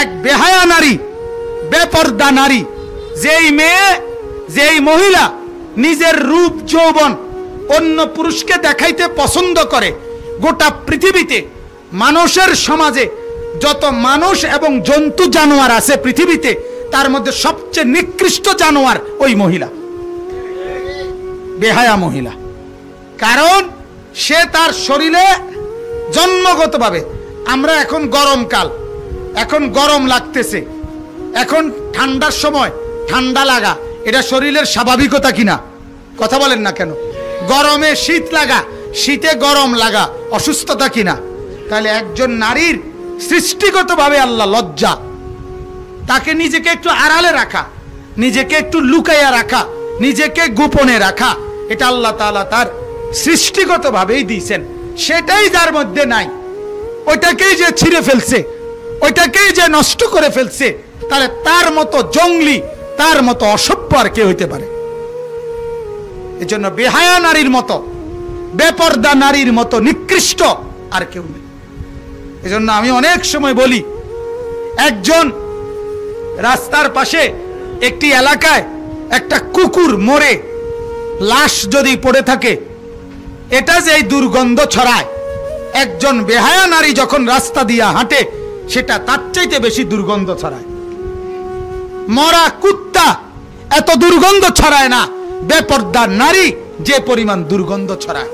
এক বেহায়া নারী, বেপর্দা নারী, যেই মেয়ে, যেই মহিলা নিজের রূপ যৌবন অন্য পুরুষকে দেখাইতে পছন্দ করে, গোটা পৃথিবীতে মানুষের সমাজে যত মানুষ এবং জন্তু জানোয়ার আছে পৃথিবীতে, তার মধ্যে সবচেয়ে নিকৃষ্ট জানোয়ার ওই মহিলা, বেহায়া মহিলা। কারণ সে তার শরীরে জন্মগতভাবে, আমরা এখন গরমকাল, এখন গরম লাগতেছে, এখন ঠান্ডার সময় ঠান্ডা লাগা এটা শরীরের স্বাভাবিকতা কিনা? কথা বলেন না কেন? গরমে শীত লাগা, শীতে গরম লাগা অসুস্থতা কিনা? তাহলে একজন নারীর সৃষ্টিগতভাবে আল্লাহ লজ্জা, তাকে নিজেকে একটু আড়ালে রাখা, নিজেকে একটু লুকাইয়া রাখা, নিজেকে গোপনে রাখা, এটা আল্লাহ তাআলা তার সৃষ্টিগতভাবেই দিয়েছেন। সেটাই যার মধ্যে নাই, ওইটাকেই যে ছিঁড়ে ফেলছে, ওইটাকেই যে নষ্ট করে ফেলছে, তাহলে তার মতো জঙ্গলি, তার মতো অসভ্য আর কে হইতে পারে? এজন্য বেহায়া নারীর মতো, বেপর্দা নারীর মতো নিকৃষ্ট আর কেউ নেই। এজন্য আমি অনেক সময় বলি, একজন রাস্তার পাশে একটি এলাকায় একটা কুকুর মরে লাশ যদি পড়ে থাকে, এটা যে এই দুর্গন্ধ ছড়ায়, একজন বেহায়া নারী যখন রাস্তা দিয়ে হাঁটে সেটা তার চাইতে বেশি দুর্গন্ধ ছড়ায়। মরা কুত্তা এত দুর্গন্ধ ছড়ায় না, বেপর্দা নারী যে পরিমাণ দুর্গন্ধ ছড়ায়।